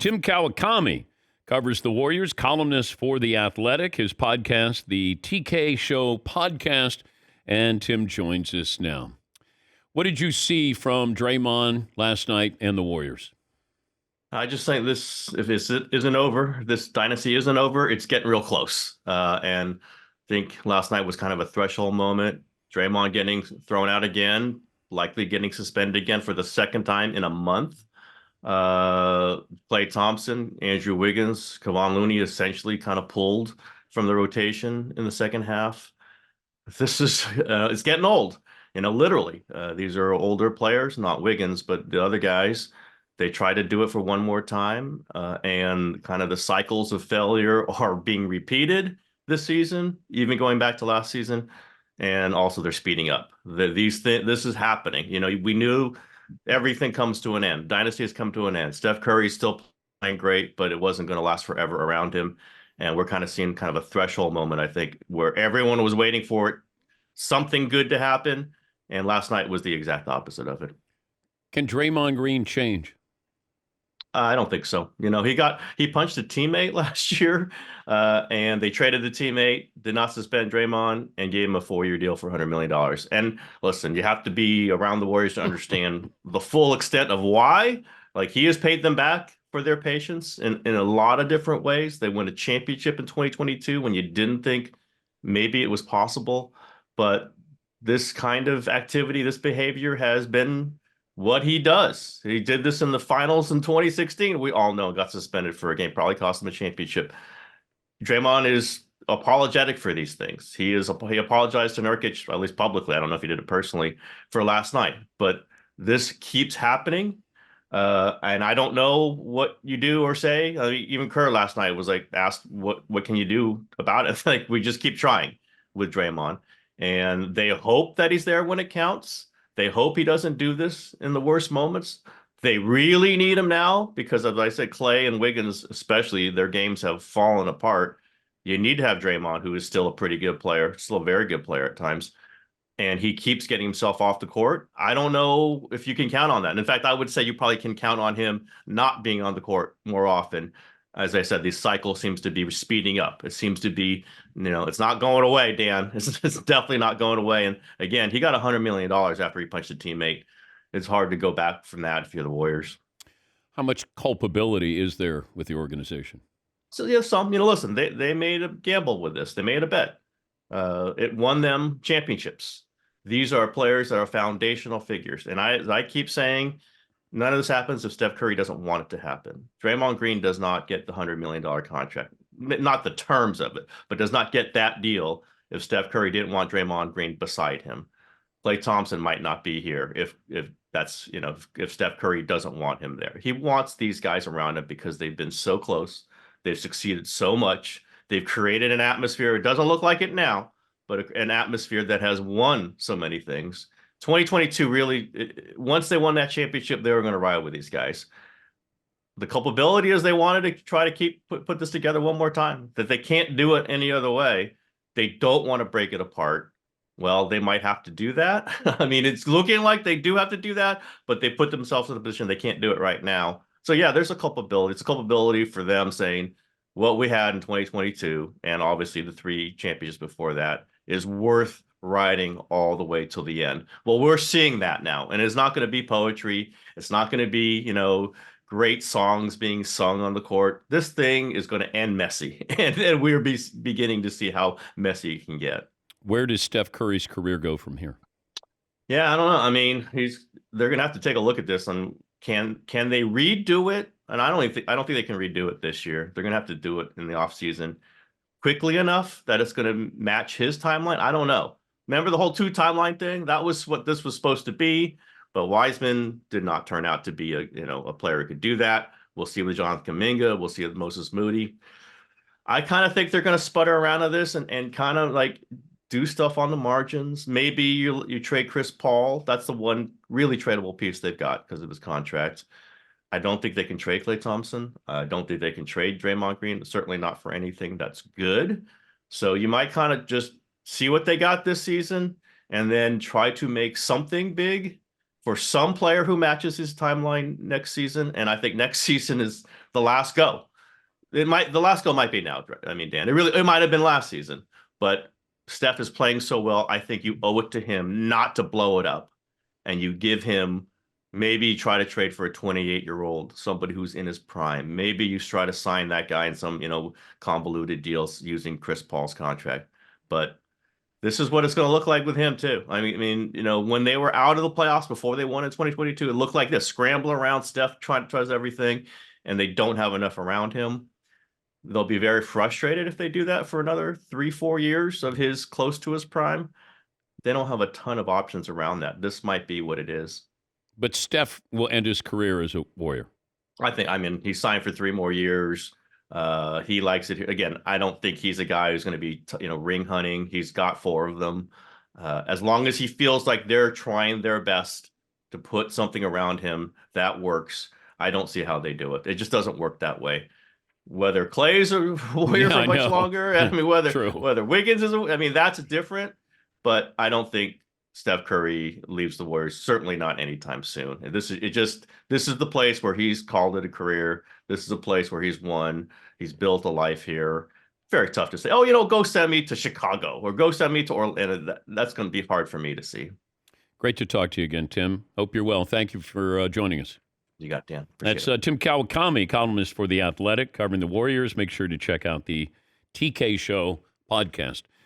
Tim Kawakami covers the Warriors, columnist for The Athletic, his podcast, the TK Show podcast, and Tim joins us now. What did you see from Draymond last night and the Warriors? I just think if this isn't over, this dynasty isn't over, it's getting real close. And I think last night was kind of a threshold moment. Draymond getting thrown out again, likely getting suspended again for the second time in a month. Klay Thompson, Andrew Wiggins, Kevon Looney essentially kind of pulled from the rotation in the second half. This is it's getting old, literally. These are older players, not Wiggins, but the other guys. They try to do it for one more time, and kind of the cycles of failure are being repeated this season, even going back to last season. And also they're speeding up. This is happening. We knew everything comes to an end. Dynasty has come to an end. Steph Curry's still playing great, but it wasn't going to last forever around him. And we're kind of seeing kind of a threshold moment, I think, where everyone was waiting for it, something good to happen. And last night was the exact opposite of it. Can Draymond Green change? I don't think so. He punched a teammate last year, and they traded the teammate, did not suspend Draymond, and gave him a 4-year deal for $100 million. And listen, you have to be around the Warriors to understand the full extent of why. Like, he has paid them back for their patience in a lot of different ways. They won a championship in 2022 when you didn't think maybe it was possible. But this kind of activity, this behavior has been what he does. He did this in the finals in 2016. We all know got suspended for a game, probably cost him a championship. Draymond is apologetic for these things. He apologized to Nurkic, at least publicly. I don't know if he did it personally, for last night. But this keeps happening. And I don't know what you do or say. I mean, even Kerr last night was asked, what can you do about it? We just keep trying with Draymond. And they hope that he's there when it counts. They hope he doesn't do this in the worst moments. They really need him now because, as I said, Klay and Wiggins, especially, their games have fallen apart. You need to have Draymond, who is still a pretty good player, still a very good player at times, and he keeps getting himself off the court. I don't know if you can count on that. And in fact, I would say you probably can count on him not being on the court more often. As I said, this cycle seems to be speeding up. It seems to be, it's not going away, Dan. It's definitely not going away. And again, he got $100 million after he punched a teammate. It's hard to go back from that if you're the Warriors. How much culpability is there with the organization? So, listen, they made a gamble with this. They made a bet. It won them championships. These are players that are foundational figures. And I keep saying, none of this happens if Steph Curry doesn't want it to happen. Draymond Green does not get the $100 million contract, not the terms of it, but does not get that deal if Steph Curry didn't want Draymond Green beside him. Klay Thompson might not be here if that's, if Steph Curry doesn't want him there. He wants these guys around him because they've been so close. They've succeeded so much. They've created an atmosphere. It doesn't look like it now, but an atmosphere that has won so many things. 2022 really, once they won that championship, they were going to ride with these guys. The culpability is they wanted to try to put this together one more time, that they can't do it any other way. They don't want to break it apart. Well, they might have to do that. I mean, it's looking like they do have to do that, but they put themselves in a position they can't do it right now. So yeah, there's a culpability. It's a culpability for them saying what we had in 2022, and obviously the 3 championships before that, is worth riding all the way till the end. Well, we're seeing that now, and it's not going to be poetry. It's not going to be, great songs being sung on the court. This thing is going to end messy, and we're beginning to see how messy it can get. Where does Steph Curry's career go from here? Yeah, I don't know. I mean, they're going to have to take a look at this, and can they redo it? And I don't think they can redo it this year. They're going to have to do it in the offseason quickly enough that it's going to match his timeline. I don't know. Remember the whole 2 timeline thing? That was what this was supposed to be. But Wiseman did not turn out to be a player who could do that. We'll see with Jonathan Kuminga. We'll see with Moses Moody. I kind of think they're going to sputter around on this and kind of do stuff on the margins. Maybe you trade Chris Paul. That's the one really tradable piece they've got because of his contract. I don't think they can trade Klay Thompson. I don't think they can trade Draymond Green. Certainly not for anything that's good. So you might kind of just see what they got this season and then try to make something big for some player who matches his timeline next season. And I think next season is the last go. The last go might be now. I mean, Dan, it might have been last season, but Steph is playing so well. I think you owe it to him not to blow it up, and you give him, maybe try to trade for a 28-year-old, somebody who's in his prime. Maybe you try to sign that guy in some, convoluted deals using Chris Paul's contract. But this is what it's going to look like with him too. I mean, when they were out of the playoffs before they won in 2022, it looked like this: scramble around Steph, tries everything, and they don't have enough around him. They'll be very frustrated if they do that for another 3-4 years of his close to his prime. They don't have a ton of options around that. This might be what it is. But Steph will end his career as a Warrior. I mean, he signed for 3 more years. He likes it. Again, I don't think he's a guy who's going to be, ring hunting. He's got 4 of them. As long as he feels like they're trying their best to put something around him that works, I don't see how they do it. It just doesn't work that way. Whether Clay's a Warrior for much longer, I mean, whether Wiggins is, that's different. But I don't think Steph Curry leaves the Warriors. Certainly not anytime soon. This is the place where he's called it a career. This is a place where he's won. He's built a life here. Very tough to say, go send me to Chicago or go send me to Orlando. That's going to be hard for me to see. Great to talk to you again, Tim. Hope you're well. Thank you for joining us. You got Dan. That's Tim Kawakami, columnist for The Athletic, covering the Warriors. Make sure to check out the TK Show podcast.